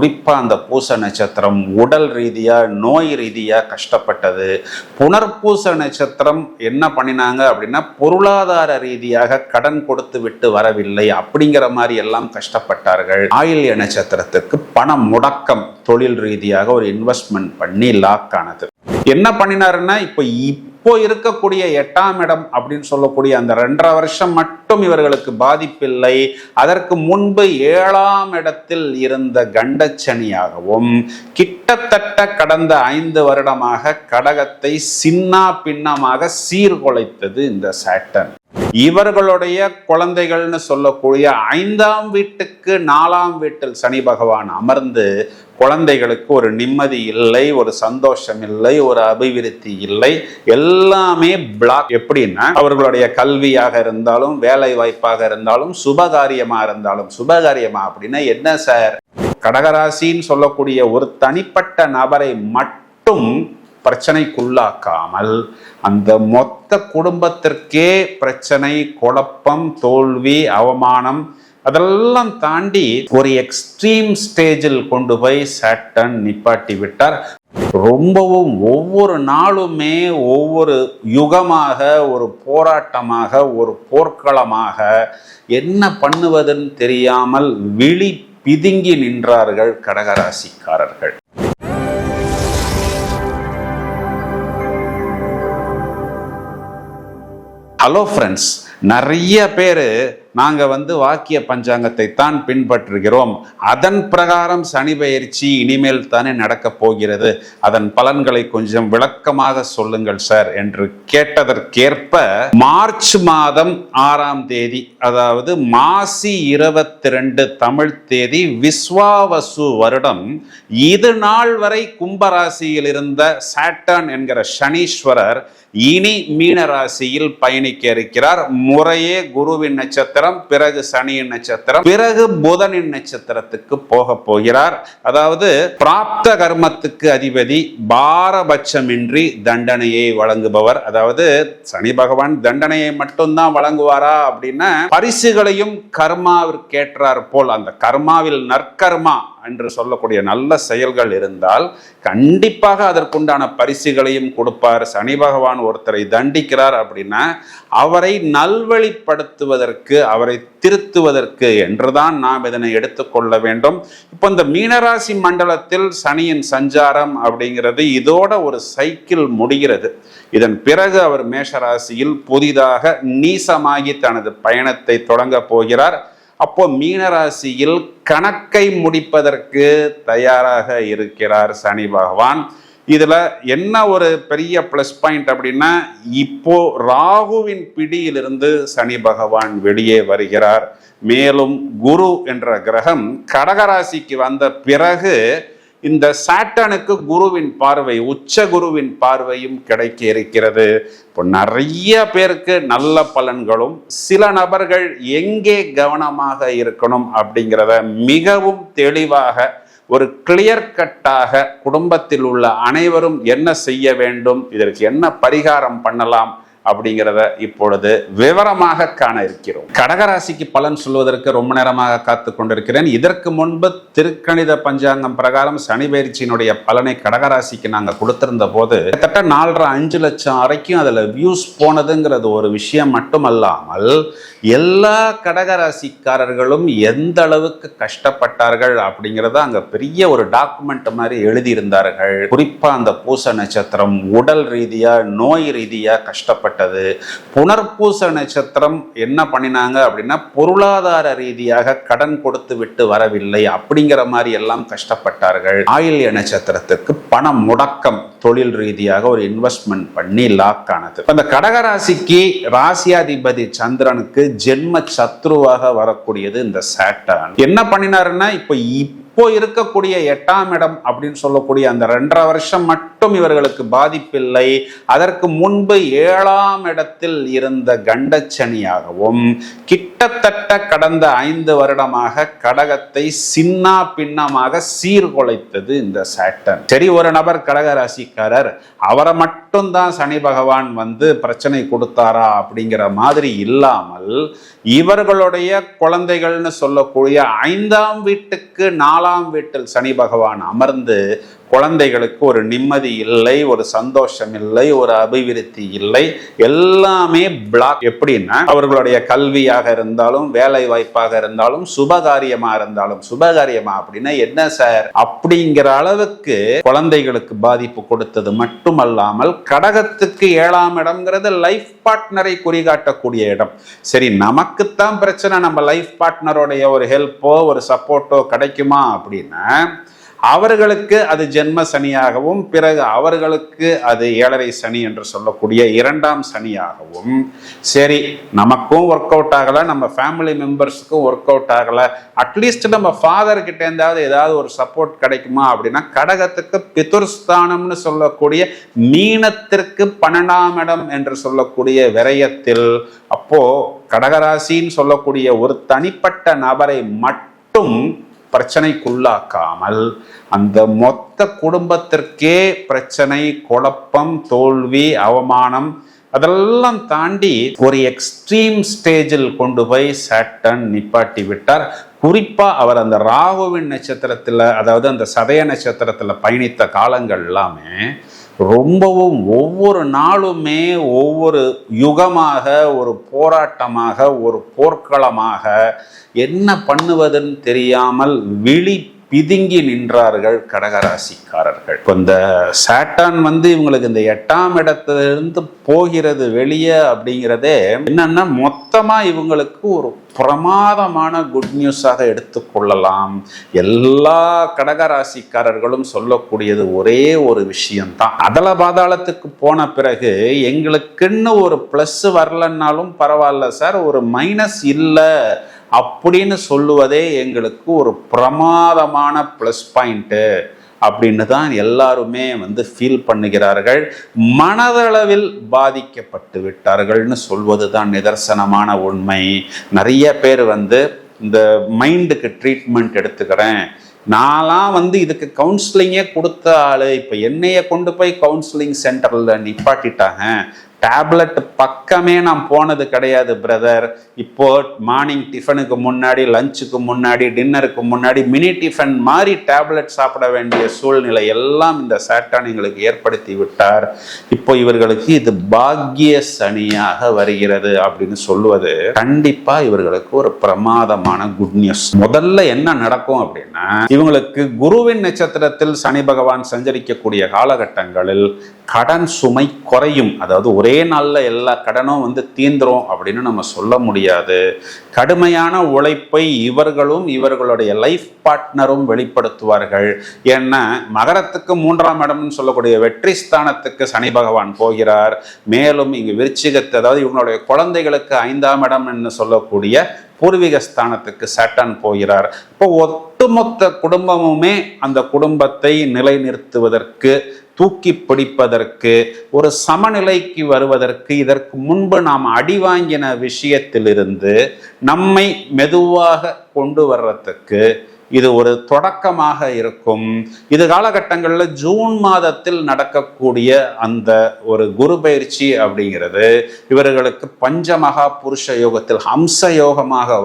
குறிப்பா அந்த பூச நட்சத்திரம் உடல் ரீதியா நோய் ரீதியா கஷ்டப்பட்டது. புனர்பூச நட்சத்திரம் என்ன பண்ணினாங்க அப்படின்னா பொருளாதார ரீதியாக கடன் கொடுத்து விட்டு வரவில்லை அப்படிங்கிற மாதிரி எல்லாம் கஷ்டப்பட்டார்கள். ஆயில்ய நட்சத்திரத்துக்கு பணம் முடக்கம், தொழில் ரீதியாக ஒரு இன்வெஸ்ட்மெண்ட் பண்ணி லாக் ஆனது. என்ன பண்ணினாருன்னா இப்போ இருக்கக்கூடிய 8ஆம் இடம் அப்படின்னு சொல்லக்கூடிய அந்த 2.5 வருஷம் மட்டும் இவர்களுக்கு பாதிப்பில்லை. அதற்கு முன்பு 7ஆம் இடத்தில் இருந்த கண்டச்சனியாகவும் கிட்டத்தட்ட கடந்த 5 வருடமாக கடகத்தை சின்னா பின்னமாக சீர்குலைத்தது இந்த சாட்டர்ன். இவர்களுடைய குழந்தைகள்னு சொல்லக்கூடிய 5ஆம் வீட்டுக்கு 4ஆம் வீட்டில் சனி பகவான் அமர்ந்து குழந்தைகளுக்கு ஒரு நிம்மதி இல்லை, ஒரு சந்தோஷம் இல்லை, ஒரு அபிவிருத்தி இல்லை, எல்லாமே பிளாக். எப்படின்னா அவர்களுடைய கல்வியாக இருந்தாலும் வேலை வாய்ப்பாக இருந்தாலும் சுபகாரியமா இருந்தாலும், சுபகாரியமா அப்படின்னா என்ன சார், கடகராசின்னு சொல்லக்கூடிய ஒரு தனிப்பட்ட நபரை மட்டும் பிரச்சனைக்குள்ளாக்காமல் அந்த மொத்த குடும்பத்திற்கே பிரச்சனை, குழப்பம், தோல்வி, அவமானம் அதெல்லாம் தாண்டி ஒரு எக்ஸ்ட்ரீம் ஸ்டேஜில் கொண்டு போய் சாட்டர்ன் நிப்பாட்டி விட்டார். ரொம்பவும் ஒவ்வொரு நாளுமே ஒவ்வொரு யுகமாக, ஒரு போராட்டமாக, ஒரு போர்க்களமாக என்ன பண்ணுவதுன்னு தெரியாமல் விழி பிதுங்கி நின்றார்கள் கடகராசிக்காரர்கள். ஹலோ ஃப்ரெண்ட்ஸ், நிறைய பேர் நாங்கள் வாக்கிய பஞ்சாங்கத்தை தான் பின்பற்றுகிறோம், அதன் பிரகாரம் சனி பெயர்ச்சி இனிமேல் தானே நடக்க போகிறது, அதன் பலன்களை கொஞ்சம் விளக்கமாக சொல்லுங்கள் சார் என்று கேட்டதற்கேற்ப மார்ச் மாதம் 6ஆம் தேதி, அதாவது மாசி 22 தமிழ் தேதி, விஸ்வாவசு வருடம், இது நாள் வரை கும்பராசியில் இருந்த சாட்டர்ன் என்கிற சனீஸ்வரர் இனி மீன ராசியில் பயணிக்க இருக்கிறார். முறையே குருவின் நட்சத்திரம், பிறகு சனியின் நட்சத்திரம், பிறகு புதனின் நட்சத்திரத்துக்கு போக போகிறார். அதாவது பிராப்த கர்மத்துக்கு அதிபதி, பாரபட்சமின்றி தண்டனையை வழங்குபவர். அதாவது சனி பகவான் தண்டனையை மட்டும்தான் வழங்குவாரா அப்படின்னா பரிசுகளையும் கர்மாவிற்கேற்றார் போல் அந்த கர்மாவில் நற்கர்மா என்று சொல்லக்கூடிய நல்ல செயல்கள் இருந்தால் கண்டிப்பாக அதற்குண்டான பரிசுகளையும் கொடுப்பார். சனி பகவான் ஒருத்தரை தண்டிக்கிறார் அப்படின்னா அவரை நல்வழிப்படுத்துவதற்கு, அவரை திருத்துவதற்கு என்றுதான் நாம் இதனை எடுத்துக்கொள்ள வேண்டும். இப்போ இந்த மீனராசி மண்டலத்தில் சனியின் சஞ்சாரம் அப்படிங்கிறது இதோட ஒரு சைக்கிள் முடிகிறது. இதன் பிறகு அவர் மேஷராசியில் புதிதாக நீசமாகி தனது பயணத்தை தொடங்க போகிறார். அப்போ மீனராசியில் கணக்கை முடிப்பதற்கு தயாராக இருக்கிறார் சனி பகவான். இதுல என்ன ஒரு பெரிய பிளஸ் பாயிண்ட் அப்படின்னா, இப்போ ராகுவின் பிடியிலிருந்து சனி பகவான் வெளியே வருகிறார். மேலும் குரு என்ற கிரகம் கடகராசிக்கு வந்த பிறகு இந்த சாட்டனுக்கு குருவின் பார்வை, உச்ச குருவின் பார்வையும் கிடைக்க இருக்கிறது. இப்போ நிறைய பேருக்கு நல்ல பலன்களும், சில நபர்கள் எங்கே கவனமாக இருக்கணும் அப்படிங்கிறத மிகவும் தெளிவாக ஒரு கிளியர் கட்டாக குடும்பத்தில் உள்ள அனைவரும் என்ன செய்ய வேண்டும், இதற்கு என்ன பரிகாரம் பண்ணலாம் அப்படிங்கிறத இப்பொழுது விவரமாக காண இருக்கிறோம். கடகராசிக்கு பலன் சொல்வதற்கு ரொம்ப நேரமாக காத்து கொண்டிருக்கிறேன். இதற்கு முன்பு திருக்கணித பஞ்சாங்கம் பிரகாரம் சனி பயிற்சியினுடைய பலனை கடகராசிக்கு நாங்கள் கொடுத்திருந்த போது கிட்டத்தட்ட 4.5 லட்சம் வரைக்கும் அதில் வியூஸ் போனதுங்கிறது ஒரு விஷயம் மட்டுமல்லாமல் எல்லா கடகராசிக்காரர்களும் எந்த அளவுக்கு கஷ்டப்பட்டார்கள் அப்படிங்கிறத அங்க பெரிய ஒரு டாக்குமெண்ட் மாதிரி எழுதியிருந்தார்கள். குறிப்பா அந்த பூச நட்சத்திரம் உடல் ரீதியா நோய் ரீதியா கஷ்டப்பட்டது. புனர்பூச நட்சத்திரம் என்ன பண்ணினாங்க அப்படின்னா பொருளாதார ரீதியாக கடன் கொடுத்து விட்டு வரவில்லை அப்படிங்கிற மாதிரி எல்லாம் கஷ்டப்பட்டார்கள். ஆயில்ய நட்சத்திரத்துக்கு பணம் முடக்கம், தொழில் ரீதியாக ஒரு இன்வெஸ்ட்மெண்ட் பண்ணி லாக் ஆனது. அந்த கடகராசிக்கு ராசியாதிபதி சந்திரனுக்கு ஜென்ம சத்ருவாக வரக்கூடியது இந்த சாட்டர்ன். என்ன பண்ணினாருன்னா இப்போ இருக்கக்கூடிய 8ஆம் இடம் அப்படின்னு சொல்லக்கூடிய அந்த 2.5 வருஷம் மட்டும் இவர்களுக்கு பாதிப்பில்லை. அதற்கு முன்பு 7ஆம் இடத்தில் இருந்த கண்டச்சனியாகவும் கிட்டத்தட்ட கடந்த 5 வருடமாக கடகத்தை சின்னா பின்னமாக சீர்குலைத்தது இந்த சாட்டர்ன். சரி, ஒரு நபர் கடக ராசிக்காரர், அவரை மட்டும் தான் சனி பகவான் பிரச்சனை கொடுத்தாரா அப்படிங்கிற மாதிரி இல்லாமல் இவர்களுடைய குழந்தைகள்னு சொல்லக்கூடிய 5ஆம் வீட்டுக்கு 4 4ஆம் வீட்டில் சனி பகவான் அமர்ந்து குழந்தைகளுக்கு ஒரு நிம்மதி இல்லை, ஒரு சந்தோஷம் இல்லை, ஒரு அபிவிருத்தி இல்லை, எல்லாமே பிளாக். எப்படின்னா அவர்களுடைய கல்வியாக இருந்தாலும், வேலை வாய்ப்பாக இருந்தாலும், சுபகாரியமா இருந்தாலும், சுபகாரியமா அப்படின்னா என்ன சார் அப்படிங்கிற அளவுக்கு குழந்தைகளுக்கு பாதிப்பு கொடுத்தது மட்டுமல்லாமல், கடகத்துக்கு 7ஆம் இடம்ங்கிறது லைஃப் பார்ட்னரை குறிகாட்டக்கூடிய இடம். சரி, நமக்குத்தான் பிரச்சனை, நம்ம லைஃப் பார்ட்னருடைய ஒரு ஹெல்ப்போ ஒரு சப்போர்ட்டோ கிடைக்குமா அப்படின்னா, அவர்களுக்கு அது ஜென்ம சனியாகவும், பிறகு அவர்களுக்கு அது 7.5 சனி என்று சொல்லக்கூடிய 2ஆம் சனியாகவும், சரி நமக்கும் ஒர்க் அவுட் ஆகலை, நம்ம ஃபேமிலி மெம்பர்ஸுக்கும் ஒர்க் அவுட் ஆகலை, அட்லீஸ்ட் நம்ம ஃபாதர் கிட்ட இருந்தாவது ஏதாவது ஒரு சப்போர்ட் கிடைக்குமா அப்படின்னா, கடகத்துக்கு பிதுர்ஸ்தானம்னு சொல்லக்கூடிய மீனத்திற்கு 12ஆம் இடம் என்று சொல்லக்கூடிய விரயத்தில், அப்போ கடகராசின்னு சொல்லக்கூடிய ஒரு தனிப்பட்ட நபரை மட்டும் பிரச்சனைக்குள்ளாக்காமல் அந்த மொத்த குடும்பத்திற்கே பிரச்சனை, குழப்பம், தோல்வி, அவமானம் அதெல்லாம் தாண்டி ஒரு எக்ஸ்ட்ரீம் ஸ்டேஜில் கொண்டு போய் சாட்டர்ன் நிப்பாட்டி விட்டார். குறிப்பா அவர் அந்த ராகுவின் நட்சத்திரத்துல, அதாவது அந்த சதய நட்சத்திரத்துல பயணித்த காலங்கள் எல்லாமே ரொம்பவும் ஒவ்வொரு நாளுமே ஒவ்வொரு யுகமாக, ஒரு போராட்டமாக, ஒரு போர்க்களமாக, என்ன பண்ணுவதுன்னு தெரியாமல் விழி பிதுங்கி நின்றார்கள் கடகராசிக்காரர்கள். இப்போ இந்த சாட்டான் இவங்களுக்கு இந்த 8ஆம் இடத்திலிருந்து போகிறது வெளியே அப்படிங்கிறதே என்னன்னா மொத்தமா இவங்களுக்கு ஒரு பிரமாதமான குட் நியூஸாக எடுத்துக்கொள்ளலாம். எல்லா கடகராசிக்காரர்களும் சொல்லக்கூடியது ஒரே ஒரு விஷயம்தான், அதல பாதாளத்துக்கு போன பிறகு எங்களுக்குன்னு ஒரு பிளஸ் வரலன்னாலும் பரவாயில்ல சார், ஒரு மைனஸ் இல்லை அப்படின்னு சொல்லுவதே எங்களுக்கு ஒரு பிரமாதமான ப்ளஸ் பாயிண்ட்டு அப்படின்னு தான் எல்லாருமே ஃபீல் பண்ணுகிறார்கள். மனதளவில் பாதிக்கப்பட்டு விட்டார்கள்னு சொல்வது தான் நிதர்சனமான உண்மை. நிறைய பேர் இந்த மைண்டுக்கு ட்ரீட்மெண்ட் எடுத்துக்கிறேன், நான்லாம் இதுக்கு கவுன்சிலிங்கே கொடுத்த ஆளு, இப்போ என்னைய கொண்டு போய் கவுன்சிலிங் சென்டரில் நிப்பாட்டிட்டாங்க, டேப்லெட் பக்கமே நான் போனது கிடையாது பிரதர், இப்போ மார்னிங் டிஃபனுக்கு முன்னாடி, லஞ்சுக்கு முன்னாடி, டின்னருக்கு முன்னாடி மினி டிஃபன் மாதிரி டேப்லெட் சாப்பிட வேண்டிய சூழ்நிலை எல்லாம் இந்த சாட்டான் எங்களுக்கு ஏற்படுத்தி விட்டார். இப்போ இவர்களுக்கு இது பாக்கிய சனியாக வருகிறது அப்படின்னு சொல்லுவது கண்டிப்பா இவர்களுக்கு ஒரு பிரமாதமான குட் நியூஸ். முதல்ல என்ன நடக்கும் அப்படின்னா, இவங்களுக்கு குருவின் நட்சத்திரத்தில் சனி பகவான் சஞ்சரிக்கக்கூடிய காலகட்டங்களில் கடன் சுமை குறையும். அதாவது ஒரே நாள்ல எல்லா கடனும் தீந்துரும் அப்படின்னு நம்ம சொல்ல முடியாது. கடுமையான உழைப்பை இவர்களும் இவர்களுடைய லைஃப் பார்ட்னரும் வெளிப்படுத்துவார்கள். ஏன்னா மகரத்துக்கு 3ஆம் இடம்னு சொல்லக்கூடிய வெற்றி ஸ்தானத்துக்கு சனி பகவான் போகிறார். மேலும் இங்கு விருச்சிகத்தை, அதாவது இவங்களுடைய குழந்தைகளுக்கு 5ஆம் இடம் என்று சொல்லக்கூடிய பூர்வீக ஸ்தானத்துக்கு சாட்டான் போகிறார். இப்போ ஒட்டுமொத்த குடும்பமுமே அந்த குடும்பத்தை நிலைநிறுத்துவதற்கு, தூக்கி பிடிப்பதற்கு, ஒரு சமநிலைக்கு வருவதற்கு, இதற்கு முன்பு நாம் அடி வாங்கின விஷயத்திலிருந்து நம்மை மெதுவாக கொண்டு வர்றதுக்கு இது ஒரு தொடக்கமாக இருக்கும். இது காலகட்டங்களில் ஜூன் மாதத்தில் நடக்கக்கூடிய அந்த ஒரு குரு பயிற்சி அப்படிங்கிறது இவர்களுக்கு பஞ்சமகா புருஷ யோகத்தில் ஹம்ச யோகமாக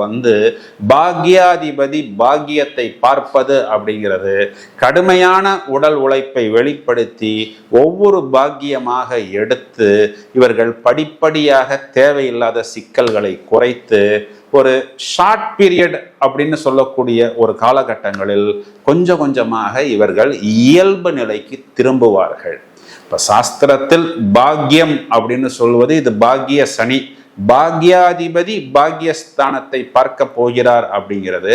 பாக்யாதிபதி பாக்கியத்தை பார்ப்பது அப்படிங்கிறது கடுமையான உடல் உழைப்பை வெளிப்படுத்தி ஒவ்வொரு பாக்கியமாக எடுத்து இவர்கள் படிப்படியாக தேவையில்லாத சிக்கல்களை குறைத்து ஒரு ஷார்ட் பீரியட் அப்படின்னு சொல்லக்கூடிய ஒரு காலகட்டங்களில் கொஞ்சம் கொஞ்சமாக இவர்கள் இயல்பு நிலைக்கு திரும்புவார்கள். இப்ப சாஸ்திரத்தில் பாக்கியம் அப்படின்னு சொல்வது இது பாக்கிய சனி, பாக்யாதிபதி பாக்யஸ்தானத்தை பார்க்க போகிறார் அப்படிங்கிறது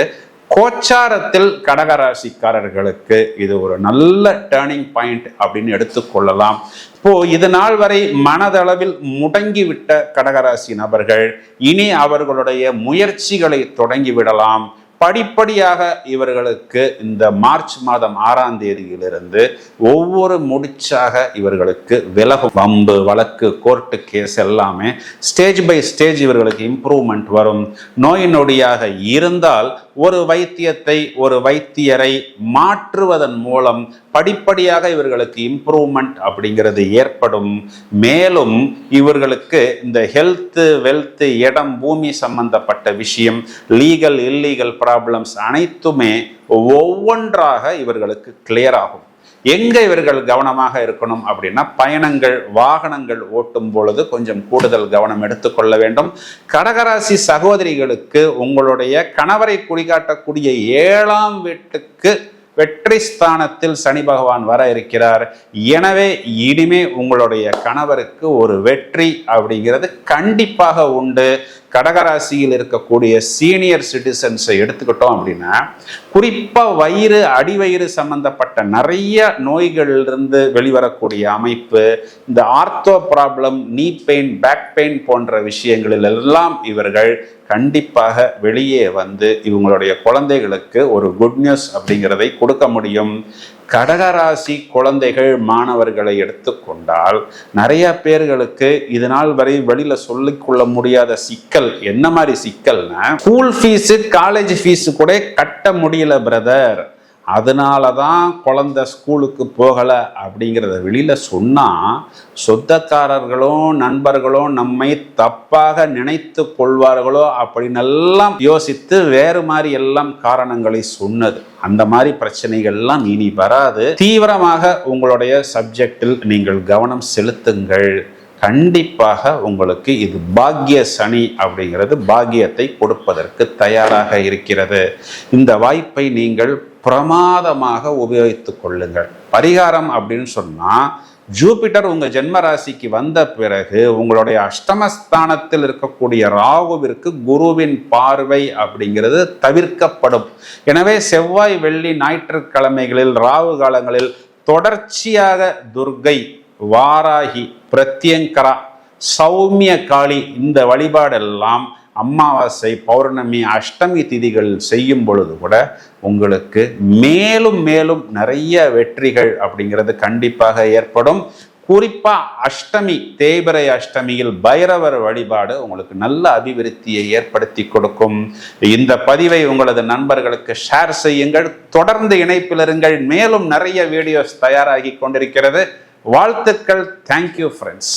கோச்சாரத்தில் கடகராசிக்காரர்களுக்கு இது ஒரு நல்ல டேர்னிங் பாயிண்ட் அப்படின்னு எடுத்துக்கொள்ளலாம். இப்போ இது நாள் வரை மனதளவில் முடங்கிவிட்ட கடகராசி நபர்கள் இனி அவர்களுடைய முயற்சிகளை தொடங்கிவிடலாம். படிப்படியாக இவர்களுக்கு இந்த மார்ச் மாதம் 6ஆம் தேதியிலிருந்து ஒவ்வொரு முடிச்சாக இவர்களுக்கு விலகும். வம்பு வழக்கு கோர்ட்டு கேஸ் எல்லாமே ஸ்டேஜ் பை ஸ்டேஜ் இவர்களுக்கு இம்ப்ரூவ்மெண்ட் வரும். நோய் நொடியாக இருந்தால் ஒரு வைத்தியத்தை, ஒரு வைத்தியரை மாற்றுவதன் மூலம் படிப்படியாக இவர்களுக்கு இம்ப்ரூவ்மெண்ட் அப்படிங்கிறது ஏற்படும். மேலும் இவர்களுக்கு இந்த ஹெல்த், வெல்த், இடம், பூமி சம்பந்தப்பட்ட விஷயம், லீகல் இல்லீகல் ப்ராப்ளம்ஸ் அனைத்துமே ஒவ்வொன்றாக இவர்களுக்கு கிளியர் ஆகும். எங்க இவர்கள் கவனமாக இருக்கணும் அப்படின்னா, பயணங்கள் வாகனங்கள் ஓட்டும் பொழுது கொஞ்சம் கூடுதல் கவனம் எடுத்துக்கொள்ள வேண்டும். கடகராசி சகோதரிகளுக்கு உங்களுடைய கணவரை குறிகாட்டக்கூடிய 7ஆம் வீட்டுக்கு வெற்றி ஸ்தானத்தில் சனி பகவான் வர இருக்கிறார். எனவே இனிமே உங்களுடைய கணவருக்கு ஒரு வெற்றி அப்படிங்கிறது கண்டிப்பாக உண்டு. கடகராசியில் இருக்கக்கூடிய சீனியர் சிட்டிசன்ஸை எடுத்துக்கிட்டோம் அப்படின்னா, குறிப்பா வயிறு அடிவயிறு சம்பந்தப்பட்ட நிறைய நோய்களிலிருந்து வெளிவரக்கூடிய அமைப்பு, இந்த ஆர்த்தோ ப்ராப்ளம், நீ பெயின், பேக் பெயின் போன்ற விஷயங்களில் எல்லாம் இவர்கள் கண்டிப்பாக வெளியே வந்து இவங்களுடைய குழந்தைகளுக்கு ஒரு குட் நியூஸ் அப்படிங்கிறதை கொடுக்க முடியும். கடகராசி குழந்தைகள் மாணவர்களை எடுத்துக்கொண்டால் நிறைய பேர்களுக்கு இது நாள் வரை வெளியில சொல்லிக்கொள்ள முடியாத சிக்கல். என்ன மாதிரி சிக்கல்னா, ஸ்கூல் ஃபீஸு காலேஜ் ஃபீஸு கூட கட்ட முடியல பிரதர், அதனாலதான் குழந்தை ஸ்கூலுக்கு போகல அப்படிங்கிறத வெளியில சொன்னா சொந்தக்காரர்களும் நண்பர்களும் நம்மை தப்பாக நினைத்து கொள்வார்களோ அப்படின்னு எல்லாம் யோசித்து வேறு மாதிரி எல்லாம் காரணங்களை சொன்னது. அந்த மாதிரி பிரச்சனைகள் எல்லாம் இனி வராது. தீவிரமாக உங்களுடைய சப்ஜெக்டில் நீங்கள் கவனம் செலுத்துங்கள். கண்டிப்பாக உங்களுக்கு இது பாக்கிய சனி அப்படிங்கிறது பாக்கியத்தை கொடுப்பதற்கு தயாராக இருக்கிறது. இந்த வாய்ப்பை நீங்கள் பிரமாதமாக உபயோகித்துக் கொள்ளுங்கள். பரிகாரம் அப்படின்னு சொன்னா, ஜூபிட்டர் உங்க ஜென்ம ராசிக்கு வந்த பிறகு உங்களுடைய அஷ்டமஸ்தானத்தில் இருக்கக்கூடிய ராகுவிற்கு குருவின் பார்வை அப்படிங்கிறது தவிர்க்கப்படும். எனவே செவ்வாய், வெள்ளி, ஞாயிற்றுக்கிழமைகளில் ராகு காலங்களில் தொடர்ச்சியாக துர்கை, வாராகி, பிரத்யங்கரா, சௌமிய காளி இந்த வழிபாடெல்லாம் அமாவாசை, பௌர்ணமி, அஷ்டமி திதிகள் செய்யும் பொழுது கூட உங்களுக்கு மேலும் மேலும் நிறைய வெற்றிகள் அப்படிங்கிறது கண்டிப்பாக ஏற்படும். குறிப்பா அஷ்டமி, தேய்பிறை அஷ்டமியில் பைரவர் வழிபாடு உங்களுக்கு நல்ல அபிவிருத்தியை ஏற்படுத்தி கொடுக்கும். இந்த பதிவை உங்களது நண்பர்களுக்கு ஷேர் செய்யுங்கள். தொடர்ந்து இணைப்பில் இருங்கள். மேலும் நிறைய வீடியோஸ் தயாராகி கொண்டிருக்கிறது. வாழ்த்துக்கள். Thank you friends.